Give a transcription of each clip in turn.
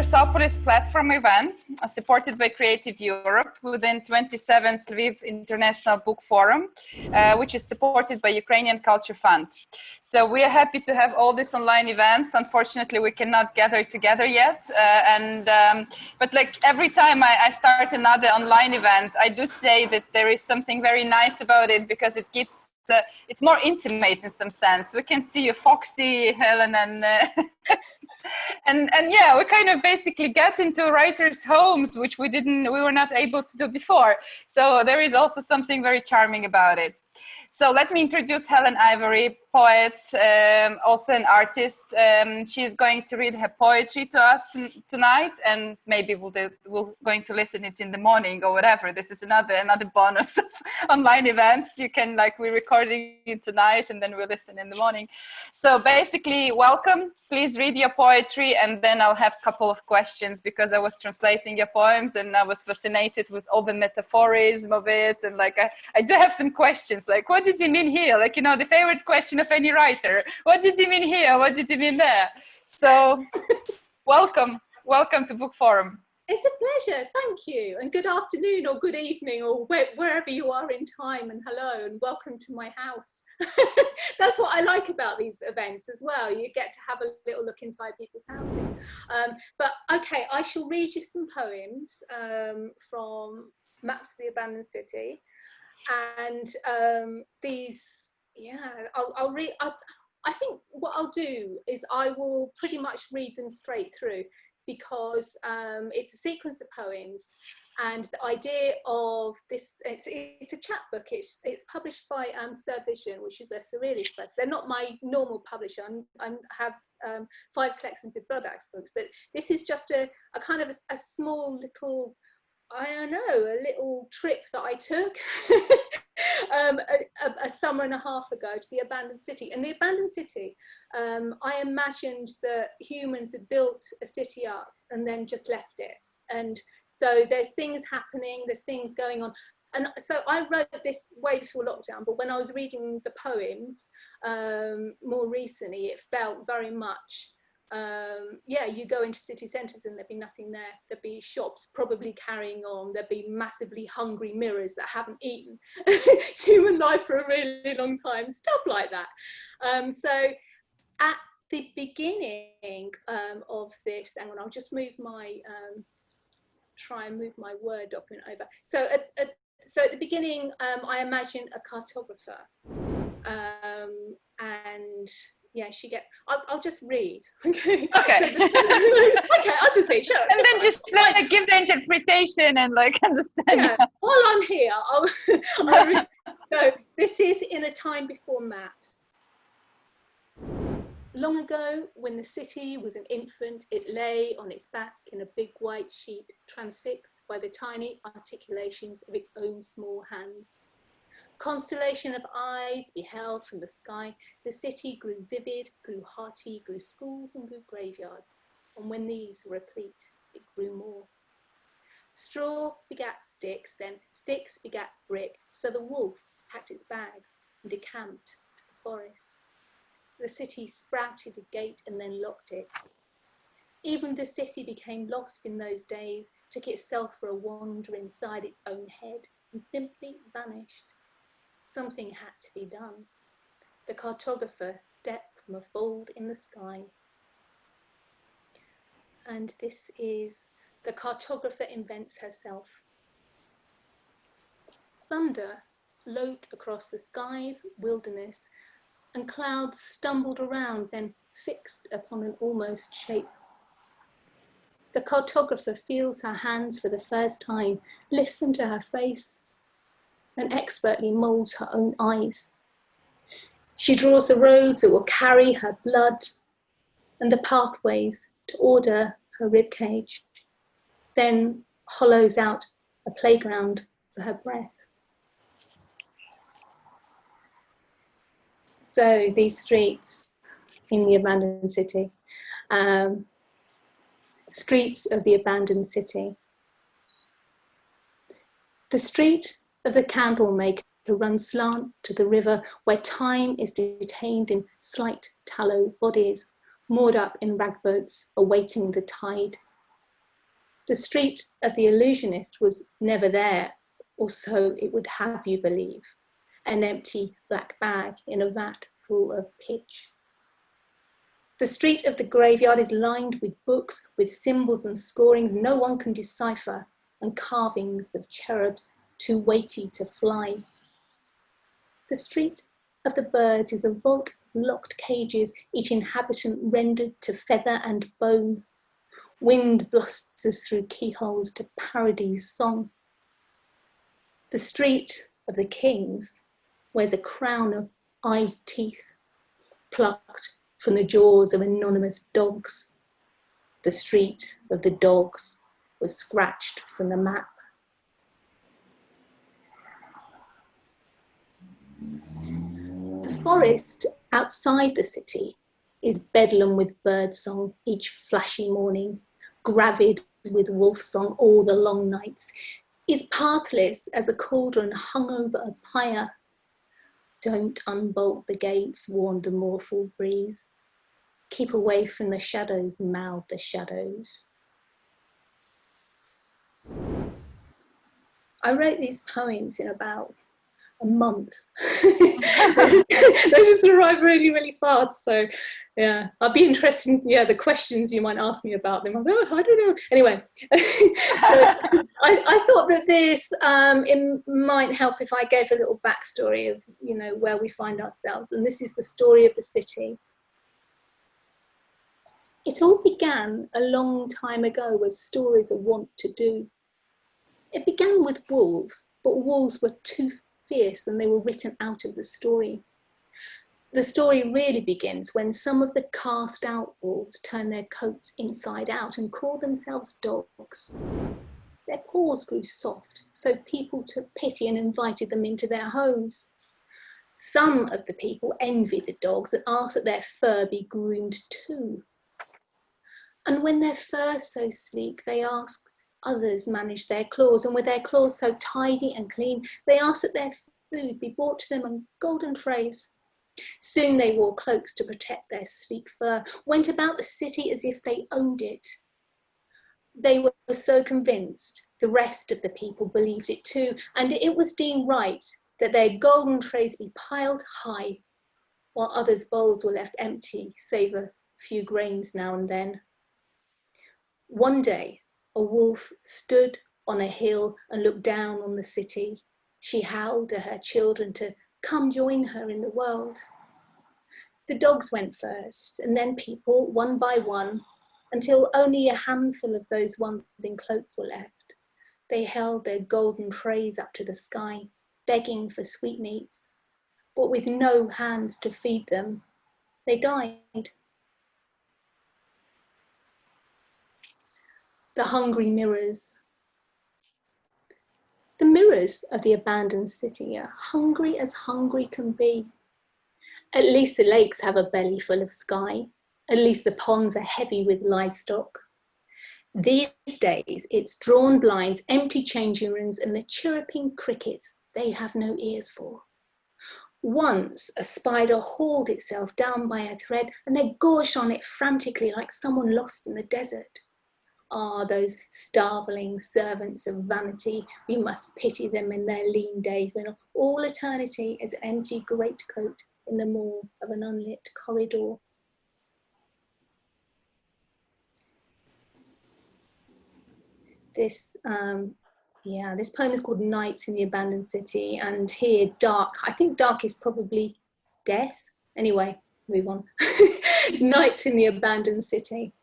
Versopolis platform event supported by Creative Europe within 27th Lviv International Book Forum, which is supported by Ukrainian Culture Fund. So we are happy to have all these online events. Unfortunately, we cannot gather together yet. But like every time I start another online event, I do say that there is something very nice about it because it gets it's more intimate in some sense. We can see you, Foxy, Helen, and yeah, we kind of basically get into writers' homes, which we were not able to do before. So there is also something very charming about it. So let me introduce Helen Ivory, poet, also an artist. She's going to read her poetry to us tonight, and maybe we'll going to listen it in the morning or whatever. This is another bonus of online events. You can, like, we're recording it tonight and then we'll listen in the morning. So basically, welcome. Please read your poetry, and then I'll have a couple of questions because I was translating your poems and I was fascinated with all the metaphorism of it. And like, I do have some questions, like, what did you mean here? Like, you know, the favorite question of any writer. What did you mean here? What did you mean there? So welcome to BookForum. It's a pleasure, thank you, and good afternoon or good evening or wherever you are in time, and hello and welcome to my house. That's what I like about these events as well. You get to have a little look inside people's houses. But okay, I shall read you some poems from Maps of the Abandoned City, and these, yeah, I'll read. I think what I'll do is I will pretty much read them straight through, because it's a sequence of poems, and the idea of this, it's a chapbook. It's published by Vision, which is a surrealist press. They're not my normal publisher. I have 5 collections with Bloodaxe books, but this is just a kind of a small little, I don't know, a little trip that I took a summer and a half ago to the abandoned city. And the abandoned city, I imagined that humans had built a city up and then just left it. And so there's things happening, there's things going on. And so I wrote this way before lockdown, but when I was reading the poems more recently, it felt very much, yeah, you go into city centres and there'd be nothing there. There'd be shops probably carrying on. There'd be massively hungry mirrors that haven't eaten human life for a really long time, stuff like that. So at the beginning of this, hang on, I'll just move my, try and move my Word document over. So at the beginning, I imagined a cartographer, and yeah, I'll just read. Okay. Okay. Okay, I'll just read. Sure. And then just like give the interpretation and like understand. Yeah. While I'm here, I'll read. So this is in a time before maps. Long ago, when the city was an infant, it lay on its back in a big white sheet, transfixed by the tiny articulations of its own small hands. Constellation of eyes beheld from the sky, the city grew vivid, grew hearty, grew schools and grew graveyards. And when these were replete, it grew more. Straw begat sticks, then sticks begat brick, so the wolf packed its bags and decamped to the forest. The city sprouted a gate and then locked it. Even the city became lost in those days, took itself for a wander inside its own head, and simply vanished. Something had to be done. The cartographer stepped from a fold in the sky. And this is The Cartographer Invents Herself. Thunder loped across the sky's wilderness, and clouds stumbled around, then fixed upon an almost shape. The cartographer feels her hands for the first time, listen to her face, and expertly molds her own eyes. She draws the roads that will carry her blood and the pathways to order her ribcage, then hollows out a playground for her breath. So these streets in the abandoned city, streets of the abandoned city. The street of the candle maker runs slant to the river, where time is detained in slight tallow bodies, moored up in ragboats awaiting the tide. The street of the illusionist was never there, or so it would have you believe. An empty black bag in a vat full of pitch. The street of the graveyard is lined with books, with symbols and scorings no one can decipher, and carvings of cherubs too weighty to fly. The street of the birds is a vault of locked cages, each inhabitant rendered to feather and bone. Wind blusters through keyholes to parodies song. The street of the kings wears a crown of eye teeth, plucked from the jaws of anonymous dogs. The street of the dogs was scratched from the map. The forest outside the city is bedlam with birdsong each flashy morning, gravid with wolf song all the long nights, is pathless as a cauldron hung over a pyre. Don't unbolt the gates, warned the mournful breeze. Keep away from the shadows, mouthed the shadows. I wrote these poems in about a month. They just arrived really, really fast. So yeah, I'll be interested in the questions you might ask me about them. I'm like, oh, I don't know. Anyway, so I thought that this it might help if I gave a little backstory of where we find ourselves. And this is the story of the city. It all began a long time ago, as stories are wont to do. It began with wolves, but wolves were too fierce and they were written out of the story. The story really begins when some of the cast out wolves turn their coats inside out and call themselves dogs. Their paws grew soft, so people took pity and invited them into their homes. Some of the people envied the dogs and asked that their fur be groomed too. And when their fur's so sleek, they asked others manage their claws, and with their claws so tidy and clean, they asked that their food be brought to them on golden trays. Soon they wore cloaks to protect their sleek fur, went about the city as if they owned it. They were so convinced, the rest of the people believed it too, and it was deemed right that their golden trays be piled high, while others' bowls were left empty, save a few grains now and then. One day, a wolf stood on a hill and looked down on the city. She howled to her children to come join her in the world. The dogs went first, and then people, one by one, until only a handful of those ones in cloaks were left. They held their golden trays up to the sky, begging for sweetmeats, but with no hands to feed them. They died. The hungry mirrors. The mirrors of the abandoned city are hungry as hungry can be. At least the lakes have a belly full of sky. At least the ponds are heavy with livestock. These days, it's drawn blinds, empty changing rooms, and the chirruping crickets they have no ears for. Once a spider hauled itself down by a thread, and they gorged on it frantically like someone lost in the desert. Ah, those starveling servants of vanity, we must pity them in their lean days when all eternity is an empty greatcoat in the maw of an unlit corridor. This poem is called Nights in the Abandoned City, and here dark, I think dark is probably death. Anyway, move on. Nights in the Abandoned City.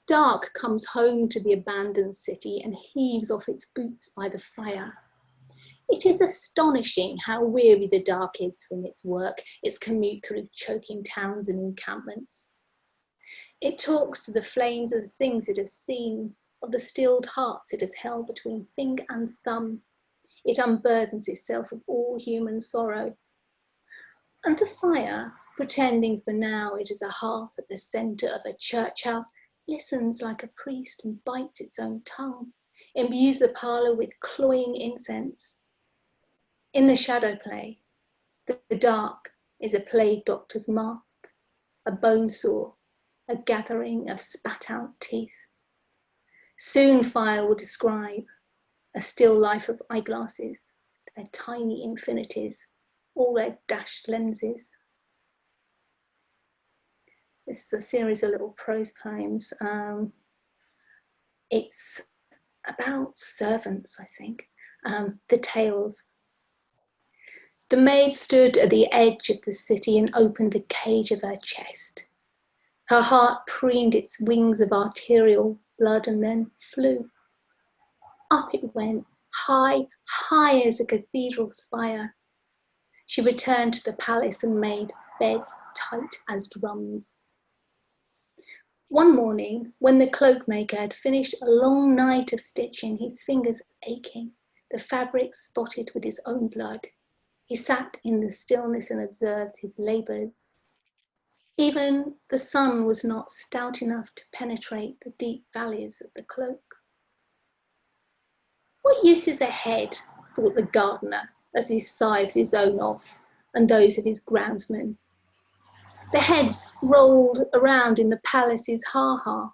Dark comes home to the abandoned city and heaves off its boots by the fire. It is astonishing how weary the dark is from its work, its commute through choking towns and encampments. It talks to the flames of the things it has seen, of the stilled hearts it has held between finger and thumb. It unburdens itself of all human sorrow. And the fire, pretending for now it is a hearth at the centre of a church house, listens like a priest and bites its own tongue, imbues the parlour with cloying incense. In the shadow play, the dark is a plague doctor's mask, a bone saw, a gathering of spat out teeth. Soon fire will describe a still life of eyeglasses, their tiny infinities, all their dashed lenses. This is a series of little prose poems. It's about servants, I think. The tales. The maid stood at the edge of the city and opened the cage of her chest. Her heart preened its wings of arterial blood and then flew. Up it went, high, high as a cathedral spire. She returned to the palace and made beds tight as drums. One morning, when the cloakmaker had finished a long night of stitching, his fingers aching, the fabric spotted with his own blood, he sat in the stillness and observed his labours. Even the sun was not stout enough to penetrate the deep valleys of the cloak. What use is a head, thought the gardener, as he scythed his own off and those of his groundsmen. The heads rolled around in the palace's ha-ha.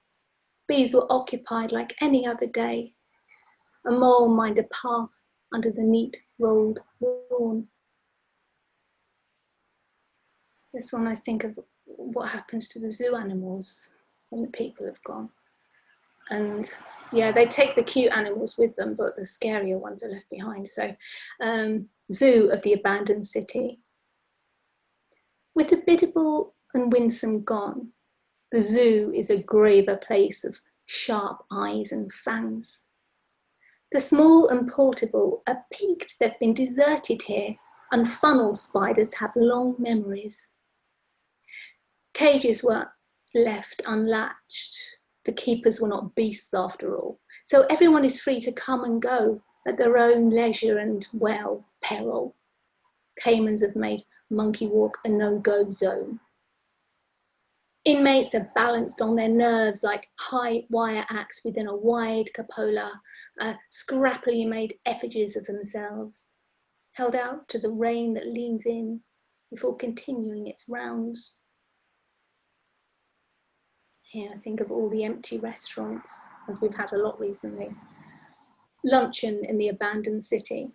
Bees were occupied like any other day. A mole mined a path under the neat rolled lawn. This one I think of what happens to the zoo animals when the people have gone. And yeah, they take the cute animals with them, but the scarier ones are left behind. So, zoo of the abandoned city. With the biddable and winsome gone, the zoo is a graver place of sharp eyes and fangs. The small and portable are piqued they've been deserted here, and funnel spiders have long memories. Cages were left unlatched. The keepers were not beasts after all. So everyone is free to come and go at their own leisure and, well, peril. Caimans have made Monkey Walk a no-go zone. Inmates are balanced on their nerves like high wire acts within a wide cupola, scrappily made effigies of themselves, held out to the rain that leans in before continuing its rounds. Here I think of all the empty restaurants, as we've had a lot recently. Luncheon in the abandoned city.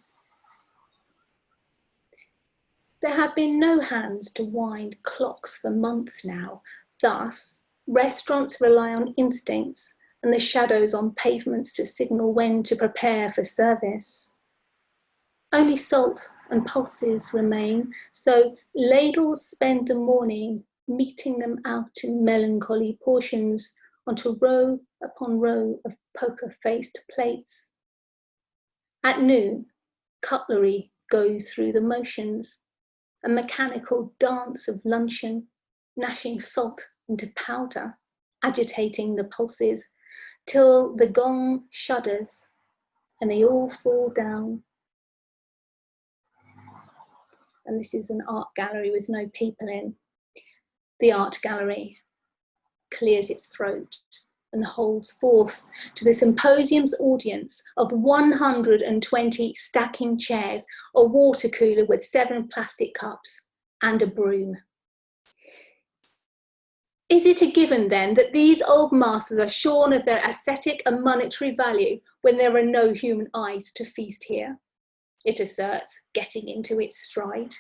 There have been no hands to wind clocks for months now. Thus, restaurants rely on instincts and the shadows on pavements to signal when to prepare for service. Only salt and pulses remain, so ladles spend the morning meeting them out in melancholy portions onto row upon row of poker-faced plates. At noon, cutlery goes through the motions, a mechanical dance of luncheon, gnashing salt into powder, agitating the pulses, till the gong shudders and they all fall down. And this is an art gallery with no people in. The art gallery clears its throat and holds forth to the symposium's audience of 120 stacking chairs, a water cooler with 7 plastic cups, and a broom. Is it a given then that these old masters are shorn of their aesthetic and monetary value when there are no human eyes to feast here? It asserts, getting into its stride.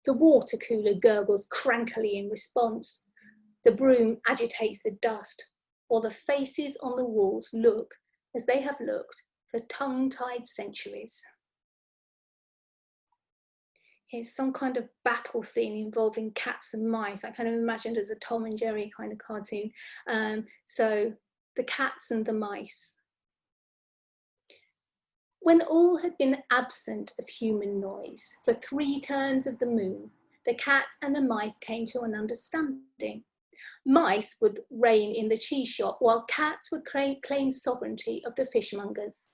The water cooler gurgles crankily in response. The broom agitates the dust, while the faces on the walls look as they have looked for tongue-tied centuries. Here's some kind of battle scene involving cats and mice. I kind of imagined as a Tom and Jerry kind of cartoon. So the cats and the mice. When all had been absent of human noise for 3 turns of the moon, the cats and the mice came to an understanding. Mice would reign in the cheese shop, while cats would claim sovereignty of the fishmongers.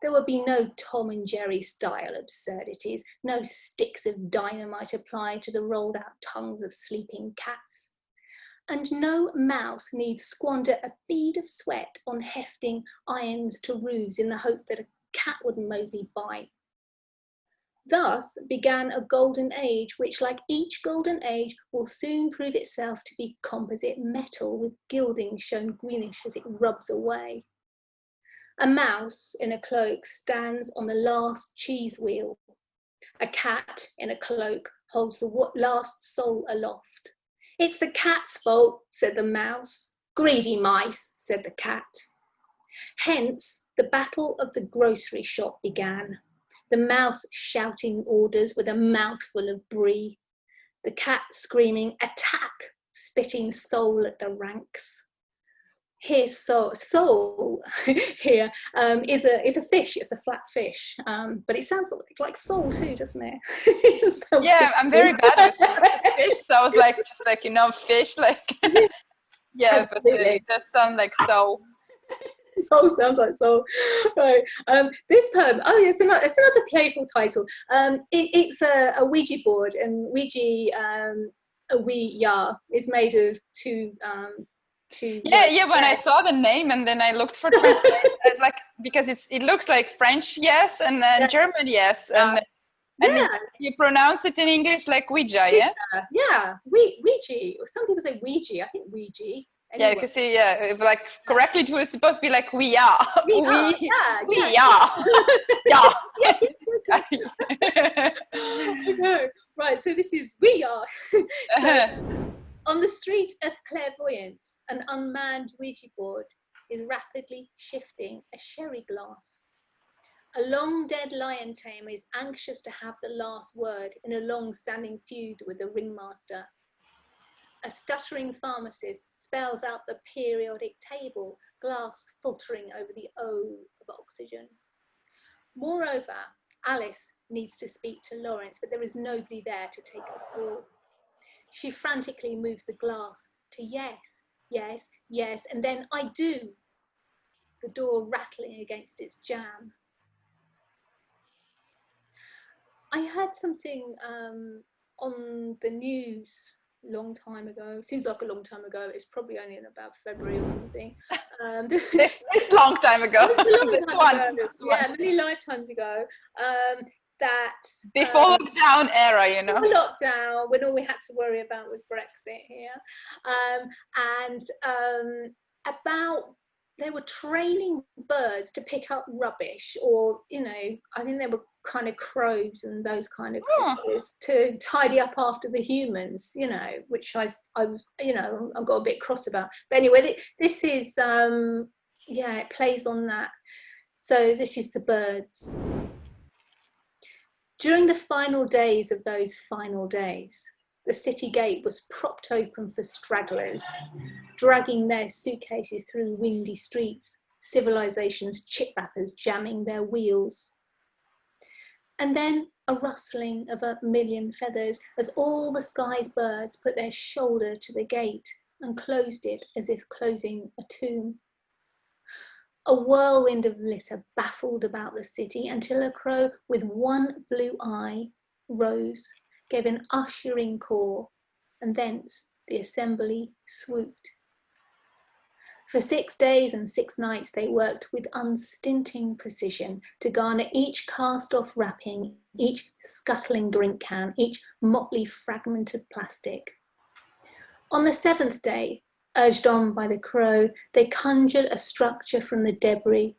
There would be no Tom and Jerry style absurdities, no sticks of dynamite applied to the rolled out tongues of sleeping cats. And no mouse need squander a bead of sweat on hefting irons to roofs in the hope that a cat would mosey by. Thus began a golden age, which, like each golden age, will soon prove itself to be composite metal with gilding shown greenish as it rubs away. A mouse in a cloak stands on the last cheese wheel. A cat in a cloak holds the last soul aloft. It's the cat's fault, said the mouse. Greedy mice, said the cat. Hence, the battle of the grocery shop began. The mouse shouting orders with a mouthful of brie. The cat screaming, attack, spitting soul at the ranks. Here, soul here is a fish. It's a flat fish, but it sounds like soul too, doesn't it? Yeah, I'm very bad with fish, so I was like, just like, you know, fish, like, yeah, but it does sound like soul. Soul sounds like soul, right? This poem, oh, it's another playful title. It's a Ouija board, and Ouija, is made of two. Yeah. When I saw the name and then I looked for translation, it's like, because it looks like French, yes, and then German, yes, and you pronounce it in English like Ouija, yeah. Yeah, Ouija. Some people say Ouija. I think Ouija. Anyway. Yeah, because like correctly it was supposed to be like we are. We are. Yeah. Yes. I know. Right, so this is we are. So, on the street of clairvoyance, an unmanned Ouija board is rapidly shifting a sherry glass. A long-dead lion tamer is anxious to have the last word in a long-standing feud with the ringmaster. A stuttering pharmacist spells out the periodic table, glass faltering over the O of oxygen. Moreover, Alice needs to speak to Lawrence, but there is nobody there to take the call. She frantically moves the glass to yes, yes, yes, and then I do. The door rattling against its jamb. I heard something on the news long time ago. Seems like a long time ago. It's probably only in about February or something. This long time ago. This one. Yeah, many lifetimes ago. That before lockdown era, you know. Before lockdown, when all we had to worry about was Brexit here, and about they were training birds to pick up rubbish, or I think they were kind of crows and those kind of creatures to tidy up after the humans, which I was, I got a bit cross about. But anyway, this is it plays on that. So this is the birds. During the final days of those final days, the city gate was propped open for stragglers, dragging their suitcases through windy streets, civilization's chip wrappers jamming their wheels. And then a rustling of 1,000,000 feathers as all the sky's birds put their shoulder to the gate and closed it as if closing a tomb. A whirlwind of litter baffled about the city until a crow with one blue eye rose, gave an ushering call, and thence the assembly swooped. For 6 days and 6 nights they worked with unstinting precision to garner each cast-off wrapping, each scuttling drink can, each motley fragment of plastic. On the 7th day, urged on by the crow, they conjured a structure from the debris,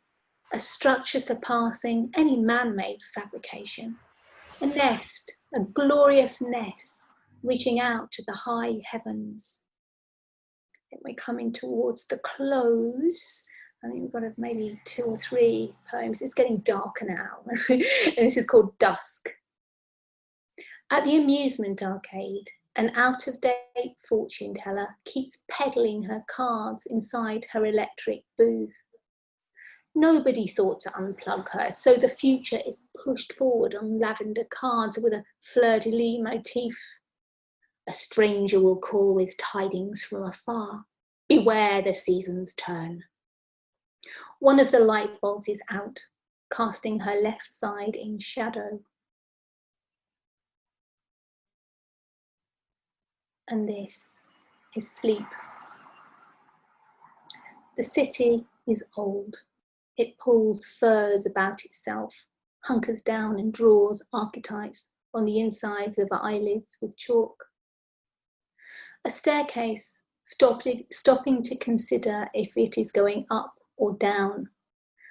a structure surpassing any man-made fabrication. A nest, a glorious nest, reaching out to the high heavens. We're coming towards the close. I think we've got maybe 2 or 3 poems. It's getting darker now. And this is called Dusk. At the amusement arcade, an out-of-date fortune teller keeps peddling her cards inside her electric booth. Nobody thought to unplug her, so the future is pushed forward on lavender cards with a fleur-de-lis motif. A stranger will call with tidings from afar. Beware the season's turn. One of the light bulbs is out, casting her left side in shadow. And this is sleep. The city is old. It pulls furs about itself, hunkers down and draws archetypes on the insides of her eyelids with chalk. A staircase, stopping to consider if it is going up or down.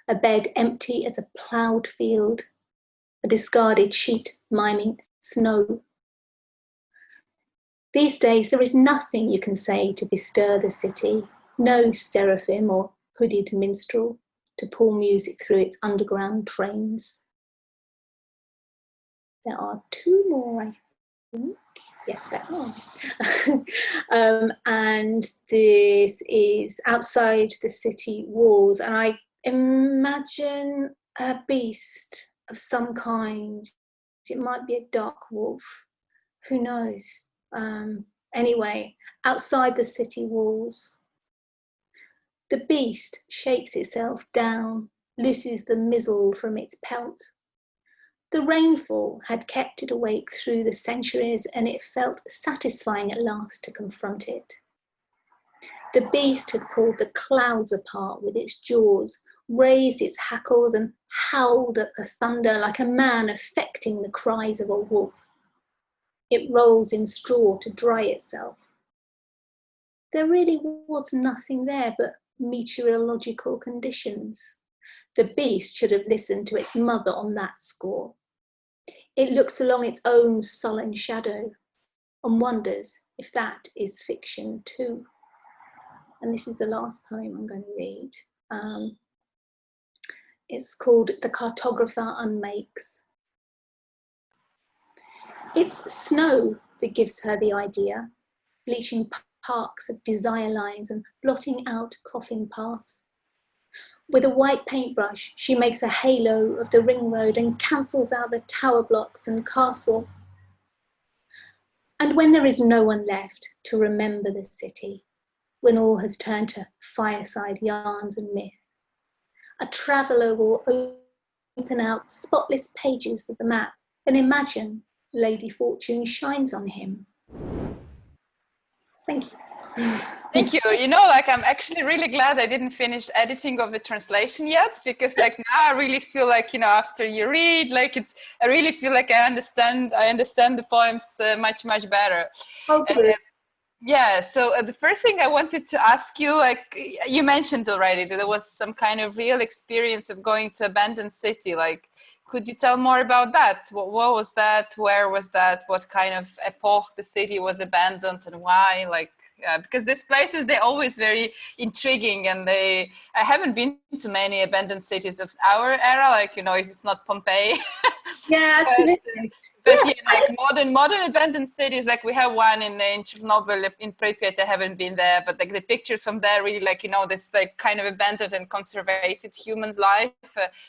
A bed empty as a ploughed field. A discarded sheet miming snow. These days there is nothing you can say to bestir the city. No seraphim or hooded minstrel to pull music through its underground trains. There are two more, I think. Yes, there are. And this is outside the city walls, and I imagine a beast of some kind. It might be a dark wolf. Who knows? Anyway, outside the city walls. The beast shakes itself down, looses the muzzle from its pelt. The rainfall had kept it awake through the centuries, and it felt satisfying at last to confront it. The beast had pulled the clouds apart with its jaws, raised its hackles and howled at the thunder like a man affecting the cries of a wolf. It rolls in straw to dry itself. There really was nothing there but meteorological conditions. The beast should have listened to its mother on that score. It looks along its own sullen shadow and wonders if that is fiction too. And this is the last poem I'm going to read. It's called The Cartographer Unmakes. It's snow that gives her the idea, bleaching parks of desire lines and blotting out coffin paths. With a white paintbrush, she makes a halo of the ring road and cancels out the tower blocks and castle. And when there is no one left to remember the city, when all has turned to fireside yarns and myth, a traveller will open out spotless pages of the map and imagine Lady Fortune shines on him. Thank you. Thank you. You know, like, I'm actually really glad I didn't finish editing of the translation yet, because like now I really feel like, you know, after you read, like I really feel like I understand the poems much better. Okay. Yeah, so the first thing I wanted to ask you, like you mentioned already, that there was some kind of real experience of going to abandoned city. Like, could you tell more about that? What was that? Where was that? What kind of epoch the city was abandoned and why? Like, because these places, they're always very intriguing, and I haven't been to many abandoned cities of our era, like, you know, if it's not Pompeii. Yeah, absolutely. But yeah, like modern abandoned cities, like we have one in Chernobyl, in Pripyat. I haven't been there, but like the pictures from there really, like, you know, this like kind of abandoned and conservated human's life.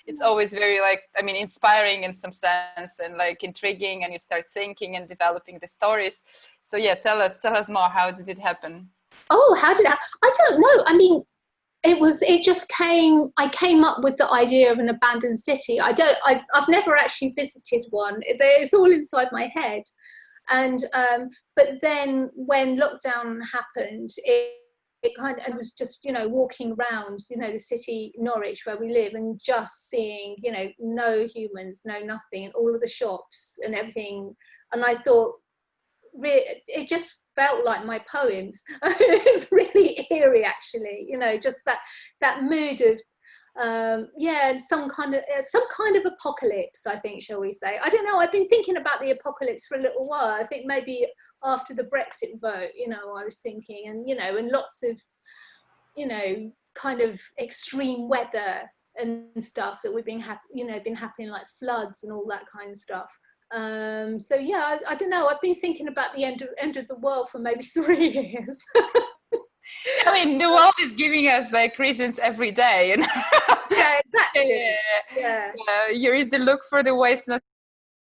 It's always very, like, I mean, inspiring in some sense, and like intriguing, and you start thinking and developing the stories. So yeah, tell us more. How did it happen? Oh, how did I don't know. I mean, I came up with the idea of an abandoned city. I've never actually visited one. It's all inside my head. And but then when lockdown happened, it kind of, it was just, you know, walking around, you know, the city, Norwich, where we live, and just seeing, you know, no humans, no nothing, and all of the shops and everything. And I thought, it just felt like my poems. It's really eerie, actually, you know, just that mood of some kind of apocalypse, I think, shall we say. I don't know, I've been thinking about the apocalypse for a little while. I think maybe after the Brexit vote, you know, I was thinking, and, you know, and lots of, you know, kind of extreme weather and stuff that we've been happening, like floods and all that kind of stuff. So yeah, I don't know, I've been thinking about the end of the world for maybe 3 years. I mean, the world is giving us like reasons every day, you know? Yeah, exactly. Yeah. You either look for the ways not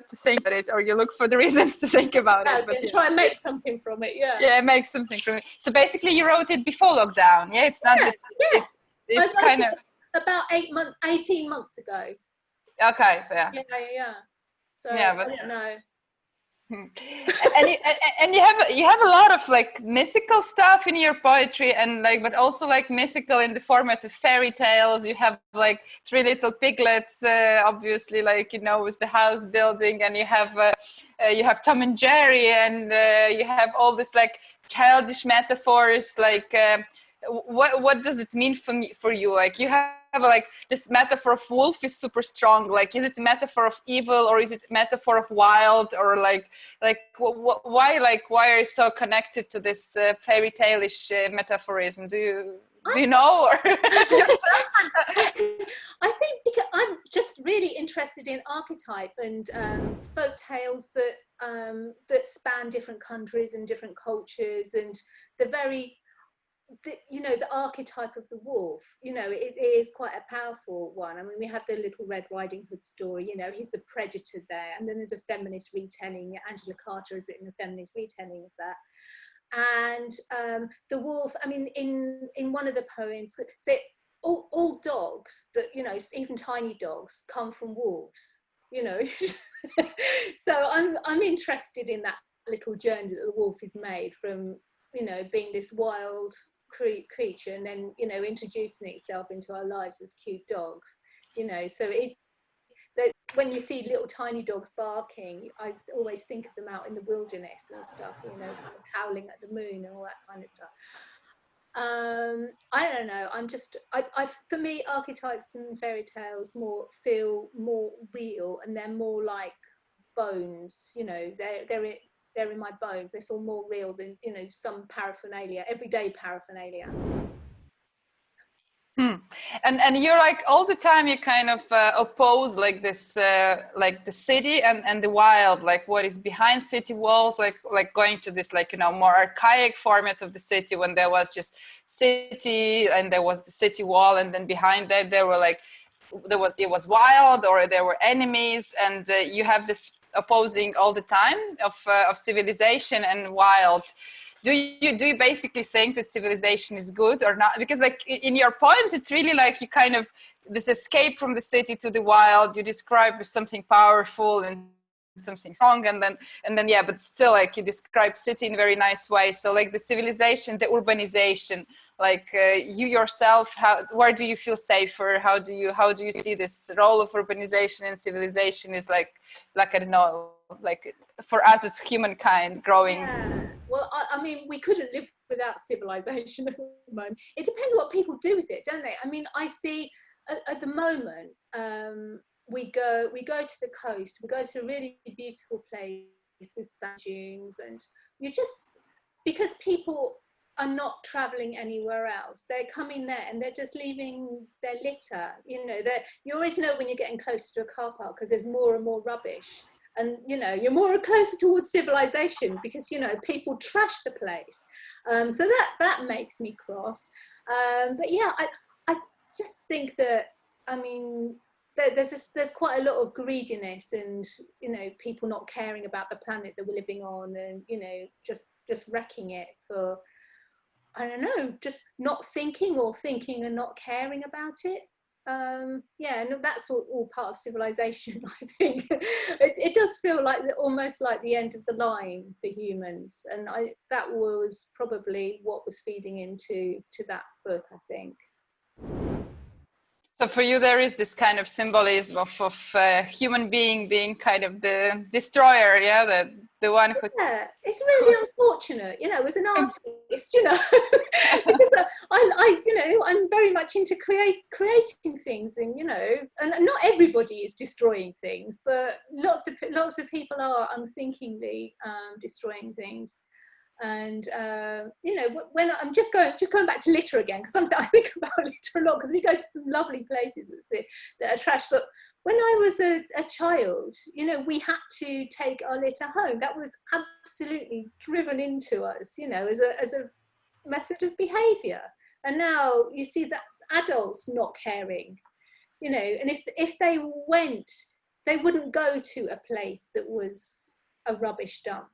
to think about it, or you look for the reasons to think about it. But try and make something from it. Yeah, make something from it. So basically you wrote it before lockdown. Yeah, it's not it's kind of about 18 months ago. Okay, yeah. So yeah, but I don't know. And you have a lot of like mythical stuff in your poetry, and like, but also like mythical in the format of fairy tales. You have like Three Little Piglets, obviously, like, you know, with the house building, and you have Tom and Jerry, and you have all this like childish metaphors. Like, what does it mean for you? Like, you have like this metaphor of wolf is super strong. Like, is it a metaphor of evil, or is it a metaphor of wild, or like why are you so connected to this fairy tale-ish metaphorism? Do you know? Or I think because I'm just really interested in archetype and folk tales that span different countries and different cultures, and the archetype of the wolf, you know, it is quite a powerful one. I mean, we have the Little Red Riding Hood story, you know, he's the predator there, and then there's a feminist retelling. Angela Carter has written a feminist retelling of that. And the wolf, I mean, in one of the poems, say all dogs that, you know, even tiny dogs come from wolves, you know. So I'm interested in that little journey that the wolf is made from, you know, being this wild creature, and then, you know, introducing itself into our lives as cute dogs, you know. So when you see little tiny dogs barking, I always think of them out in the wilderness and stuff, you know, howling at the moon and all that kind of stuff. I don't know, for me, archetypes and fairy tales feel more real, and they're more like bones, you know, they're in my bones. They feel more real than, you know, some paraphernalia, everyday paraphernalia. And you're like, all the time you kind of oppose like this, like the city and the wild, like what is behind city walls, like going to this, like, you know, more archaic format of the city, when there was just city and there was the city wall, and then behind that there were like, it was wild, or there were enemies, and you have this opposing all the time of civilization and wild. Do you basically think that civilization is good or not? Because like in your poems, it's really like you kind of, this escape from the city to the wild, you describe as something powerful and something strong, and then yeah, but still, like, you describe city in a very nice way. So like the civilization, the urbanization, like you yourself, where do you feel safer? How do you see this role of urbanization and civilization is like I don't know, like for us as humankind growing? Yeah. Well, I mean, we couldn't live without civilization at the moment. It depends what people do with it, don't they? I mean, I see at the moment, we go to the coast, we go to a really beautiful place with sand dunes, and you just, because people are not traveling anywhere else, they're coming there and they're just leaving their litter, you know. You always know when you're getting closer to a car park, because there's more and more rubbish, and, you know, you're more closer towards civilization, because, you know, people trash the place. So that makes me cross. But yeah, I just think that, I mean, there's quite a lot of greediness, and, you know, people not caring about the planet that we're living on, and, you know, just wrecking it for, I don't know, just not thinking, or thinking and not caring about it. Yeah, and that's all part of civilization, I think. It does feel like almost like the end of the line for humans, and that was probably what was feeding into that book, I think. So for you, there is this kind of symbolism of human being kind of the destroyer, yeah, the one who... Yeah, it's really unfortunate, you know, as an artist, you know, because I you know, I'm very much into creating things, and, you know, and not everybody is destroying things, but lots of people are unthinkingly destroying things. And you know, when I'm just going back to litter again, because I think about litter a lot, because we go to some lovely places that are trash, but when I was a child, you know, we had to take our litter home. That was absolutely driven into us, you know, as a method of behaviour. And now you see that adults not caring, you know, and if they went, they wouldn't go to a place that was a rubbish dump.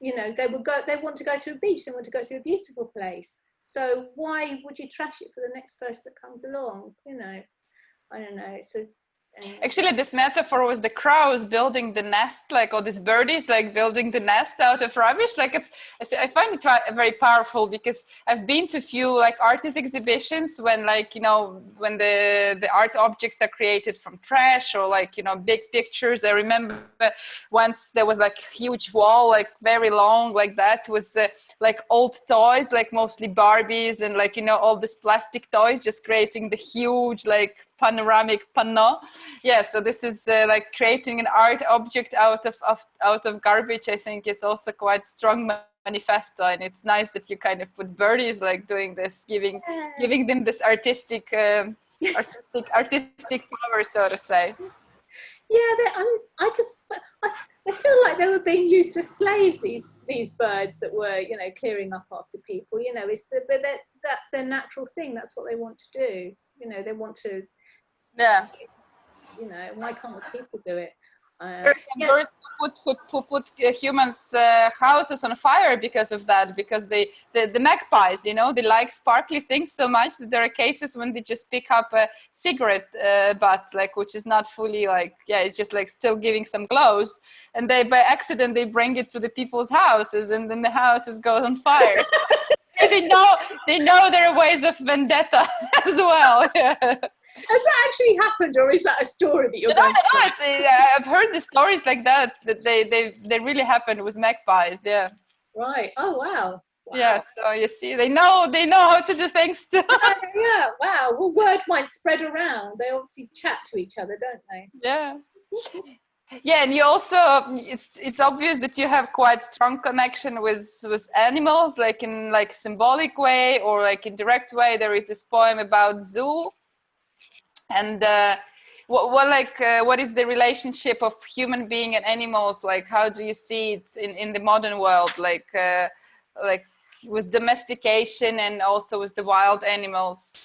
You know, they want to go to a beach, they want to go to a beautiful place. So why would you trash it for the next person that comes along? You know, I don't know. Actually, this metaphor was the crows building the nest, like, or these birdies, like building the nest out of rubbish. Like, I find it very powerful, because I've been to few like artist exhibitions when, like, you know, when the art objects are created from trash, or like, you know, big pictures. I remember once there was like a huge wall, like very long, like that was like old toys, like mostly Barbies, and like, you know, all these plastic toys, just creating the huge like panoramic panel. Yeah, so this is like creating an art object out of garbage. I think it's also quite strong manifesto, and it's nice that you kind of put birdies like doing this, giving them this artistic power, so to say. Yeah, I feel like they were being used as slaves, these birds that were, you know, clearing up after people. You know, but that's their natural thing. That's what they want to do. You know, they want to. Yeah. You know, why can't the people do it? Birds who put humans' houses on fire because of that, because the magpies, you know, they like sparkly things so much that there are cases when they just pick up a cigarette butt, like, which is not fully like, yeah, it's just like still giving some glows, and they by accident they bring it to the people's houses, and then the houses go on fire. they know there are ways of vendetta as well. Yeah. Has that actually happened, or is that a story that you're going to tell? I've heard the stories like that they really happened with magpies. Yeah. Right. Oh wow. Yeah. So you see, they know how to do things too. Yeah. Wow. Well, word might spread around. They obviously chat to each other, don't they? Yeah. Yeah, and you also, it's obvious that you have quite strong connection with animals, like in like symbolic way or like in direct way. There is this poem about zoo. And what is the relationship of human being and animals? Like, how do you see it in the modern world? Like with domestication and also with the wild animals?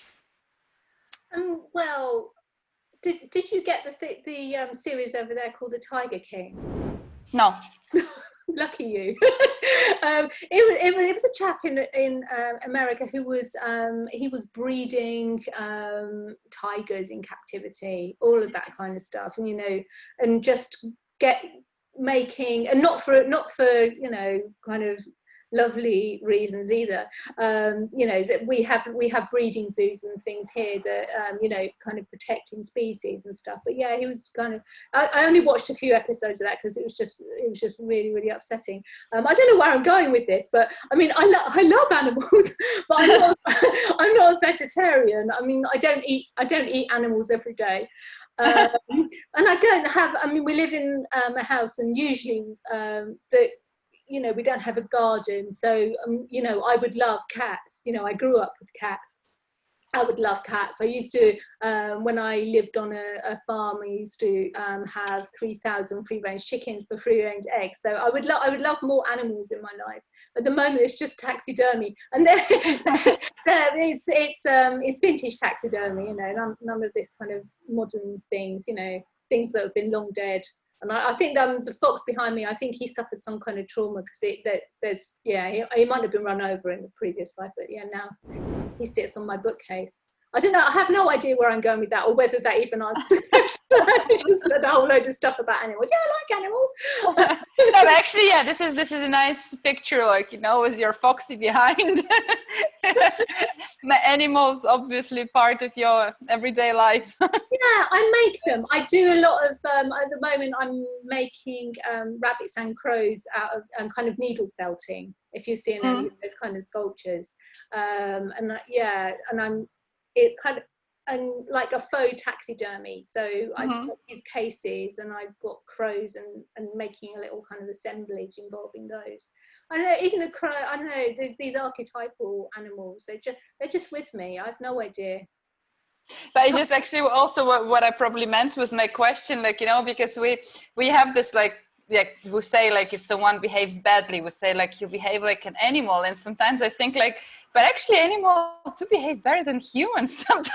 Well, did you get the series over there called The Tiger King? No. Lucky you. It was a chap in America who was he was breeding tigers in captivity, all of that kind of stuff, and you know, and just making, and not for you know, kind of lovely reasons either. You know, that we have breeding zoos and things here that you know, kind of protecting species and stuff. But yeah, he was kind of. I only watched a few episodes of that because it was just really, really upsetting. I don't know where I'm going with this, but I mean, I love animals, but I'm not a vegetarian. I mean, I don't eat animals every day. And I don't have. I mean, we live in a house, and usually you know, we don't have a garden, so you know, I would love cats. You know, I grew up with cats. I would love cats. I used to, when I lived on a farm, I used to have 3,000 free-range chickens for free-range eggs. So I would love more animals in my life. At the moment, it's just taxidermy, and it's vintage taxidermy. You know, none of this kind of modern things. You know, things that have been long dead. And I think the fox behind me, I think he suffered some kind of trauma because he might have been run over in the previous life, but yeah, now he sits on my bookcase. I don't know, I have no idea where I'm going with that, or whether that even answers the question. I just said a whole load of stuff about animals. Yeah, I like animals. No, but actually, yeah, this is a nice picture, like, you know, with your foxy behind. My animals, obviously part of your everyday life. Yeah, I make them. I do a lot of, at the moment, I'm making rabbits and crows out of kind of needle felting, if you've seen any of those kind of sculptures. And it's kind of, and like a faux taxidermy. So I've got these cases, and I've got crows, and making a little kind of assemblage involving those. I know, even the crow, I don't know, these archetypal animals, they're just with me. I have no idea. But it's just actually also what I probably meant was my question, like, you know, because we have this like we say, like, if someone behaves badly, we say like you behave like an animal, and sometimes I think like, but actually animals do behave better than humans sometimes.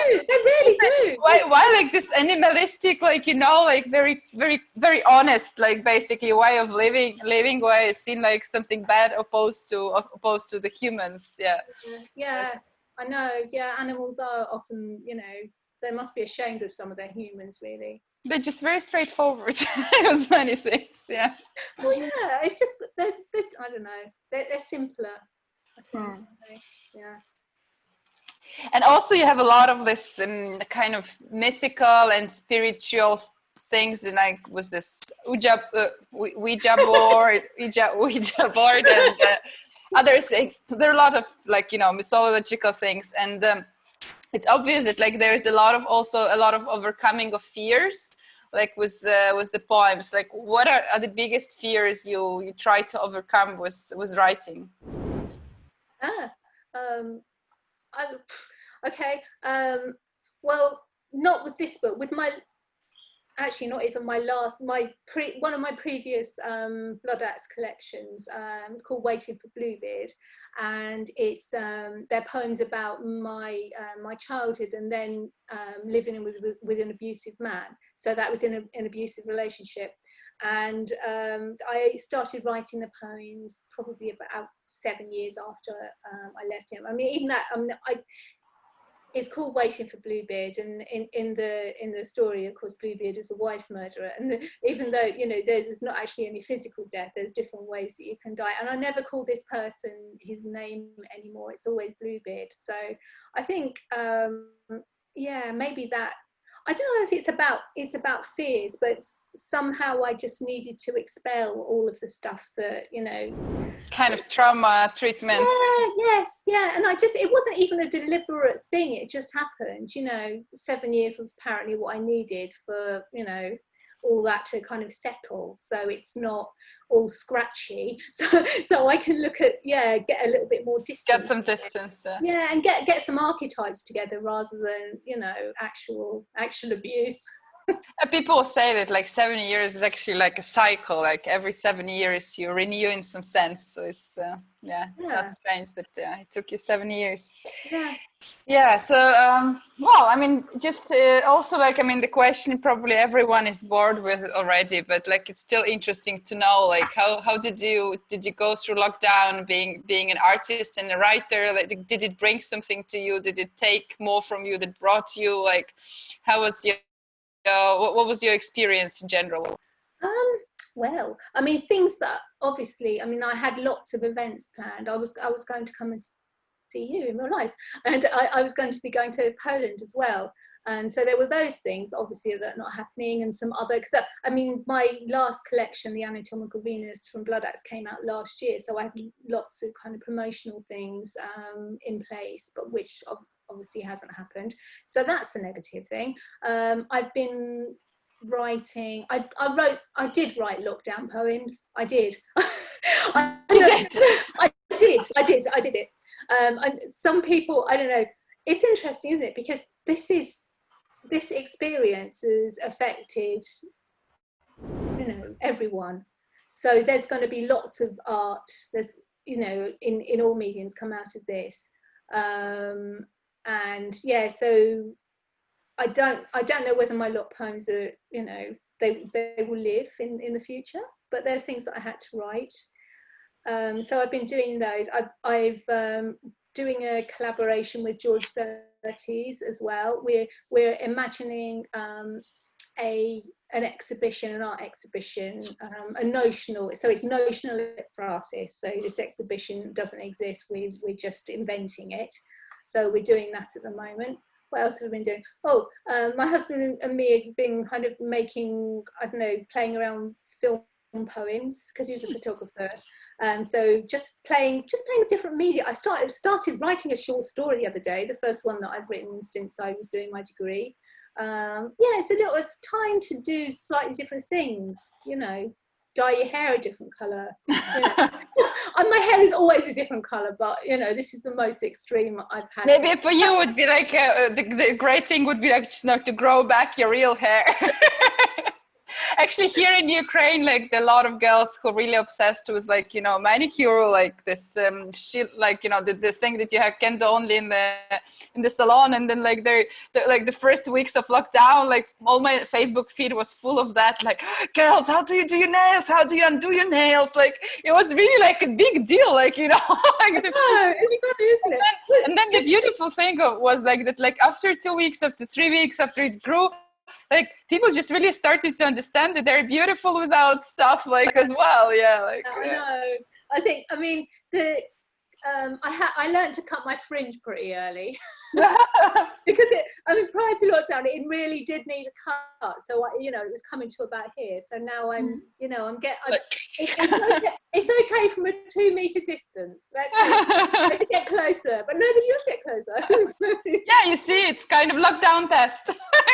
They really do. Why like this animalistic, like, you know, like very, very, very honest, like basically way of living where is seen like something bad opposed to the humans. Yeah. Yeah. I know, yeah, animals are often, you know, they must be ashamed of some of their humans, really. They're just very straightforward. There's many things, yeah. Well, yeah, it's just they're I don't know, they're simpler, I think. Yeah. And also you have a lot of this kind of mythical and spiritual things, and like was this Ouija board, Ouija board, and other things. There are a lot of like, you know, mythological things, and it's obvious that like there is a lot of overcoming of fears, like with the poems. Like, what are the biggest fears you try to overcome with writing? Okay. Well, not with this book. With my, actually, not even my last. One of my previous Blood Axe collections. It's called Waiting for Bluebeard, and it's they're poems about my childhood and then living with an abusive man. So that was in an abusive relationship. And I started writing the poems probably about 7 years after I left him. I mean, even that, it's called Waiting for Bluebeard, and in the story, of course, Bluebeard is a wife murderer. And even though, you know, there's not actually any physical death, there's different ways that you can die. And I never call this person his name anymore. It's always Bluebeard. So I think, yeah, maybe that. I don't know if it's about fears, but somehow I just needed to expel all of the stuff that, you know, kind of trauma treatment. Yeah, and it wasn't even a deliberate thing. It just happened, you know. 7 years was apparently what I needed for, you know, all that to kind of settle, so it's not all scratchy, so I can look at, get a little bit more distance, get some distance, and get some archetypes together rather than, you know, actual abuse. People say that like 7 years is actually like a cycle, like every 7 years you renew in some sense, so it's not strange that it took you 7 years. So well, I mean, just also like, I mean, the question probably everyone is bored with already, but like it's still interesting to know, like how did you go through lockdown being an artist and a writer? Like, did it bring something to you? Did it take more from you that brought you? Like, how was your what was your experience in general? Well, I mean, things that obviously, I mean, I had lots of events planned. I was going to come and see you in real life, and I was going to be going to Poland as well. And so there were those things, obviously, that are not happening, and some other, because I mean, my last collection, The Anatomical Venus from Blood Axe, came out last year. So I had lots of kind of promotional things in place, but which obviously hasn't happened. So that's a negative thing. I've been writing, I did write lockdown poems. I did. I did it. And some people, I don't know, it's interesting, isn't it? Because this experience has affected, you know, everyone. So there's going to be lots of art. There's, you know, in all mediums come out of this. And yeah, so I don't know whether my lot poems are, you know, they will live in the future, but they're things that I had to write. So I've been doing those. I've doing a collaboration with George Surtees as well. We're imagining an exhibition, an art exhibition, a notional. So it's notional for artists. So this exhibition doesn't exist. We're just inventing it. So we're doing that at the moment. What else have we been doing? Oh, my husband and me have been kind of making, I don't know, playing around film poems, because he's a photographer. So just playing with different media. I started writing a short story the other day, the first one that I've written since I was doing my degree. It's time to do slightly different things, you know, dye your hair a different colour. You know. And my hair is always a different colour, but you know, this is the most extreme I've had. Maybe for you would be like the great thing would be like just not to grow back your real hair. Actually, here in Ukraine, like a lot of girls who are really obsessed with like, you know, manicure, like this shit, like, you know, this thing that you can do only in the salon. And then like like the first weeks of lockdown, like all my Facebook feed was full of that, like, girls, how do you do your nails? How do you undo your nails? Like it was really like a big deal, like, you know. Like it's funny, isn't it? And then the beautiful thing was like that, like after 2 weeks, after 3 weeks, after it grew, like people just really started to understand that they're beautiful without stuff, like as well. Yeah, like I know. I think, I mean, I learned to cut my fringe pretty early because prior to lockdown, it really did need a cut. So you know, it was coming to about here. So now it's okay from a 2 meter distance. Let's get closer, but nobody does get closer. Yeah, you see, it's kind of lockdown test.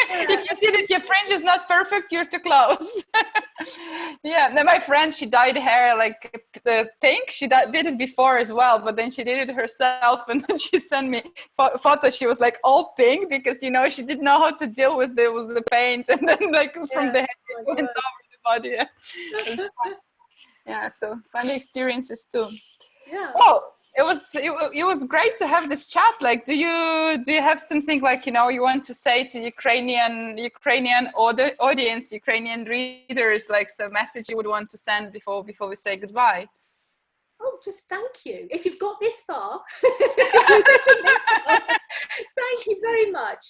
If you see that your fringe is not perfect, you're too close. Yeah, then my friend, she dyed hair like pink. She did it before as well, but then she did it herself, and then she sent me photos. She was like all pink because, you know, she didn't know how to deal with the paint, and then like from the head it went over the body. Yeah. Yeah, so funny experiences too. Yeah. Oh, it was great to have this chat. Like, do you have something like, you know, you want to say to Ukrainian audience, Ukrainian readers, like some message you would want to send before we say goodbye? Oh, just thank you. If you've got this far, thank you very much,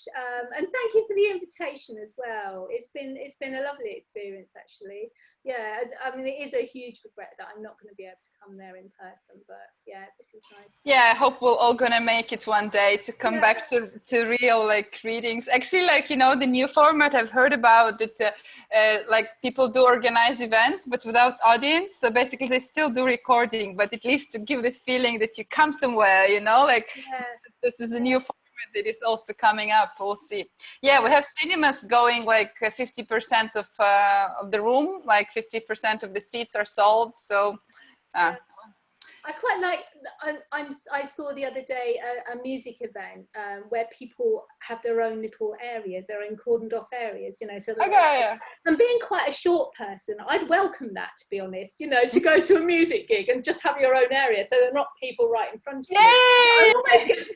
and thank you for the invitation as well. It's been a lovely experience, actually. Yeah, I mean, it is a huge regret that I'm not going to be able to come there in person, but yeah, this is nice. Yeah, I hope we're all gonna make it one day to come back to real like readings. Actually, like, you know, the new format I've heard about it, like people do organize events but without audience. So basically they still do recording, but at least to give this feeling that you come somewhere, you know, like this is a new format that is also coming up. We'll see. Yeah, we have cinemas going like 50% of the room, like 50% of the seats are sold. So I quite like, I saw the other day a music event where people have their own little areas, their own cordoned off arears, you know. So and being quite a short person, I'd welcome that, to be honest, you know, to go to a music gig and just have your own area, so they're not people right in front of you.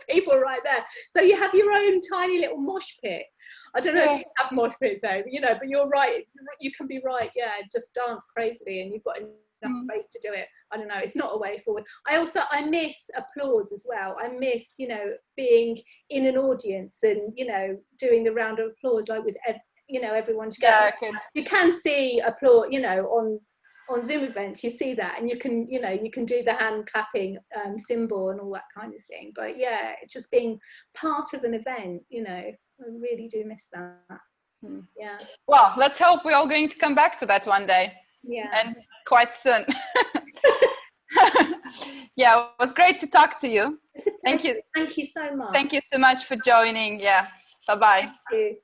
People right there. So you have your own tiny little mosh pit. I don't know if you have mosh pits though, you know, but you're right. You can be right. Yeah, just dance crazily, and you've got enough space to do it. I don't know. It's not a way forward. I miss applause as well. I miss, you know, being in an audience and, you know, doing the round of applause like with, you know, everyone together. Yeah, you can see applause, you know, on Zoom events, you see that, and you can, you know, you can do the hand clapping symbol and all that kind of thing. But yeah, just being part of an event, you know, I really do miss that. Yeah. Well, let's hope we're all going to come back to that one day. Yeah. And quite soon. Yeah, it was great to talk to you. Thank you. Thank you so much. Thank you so much for joining. Yeah. Bye-bye. Thank you.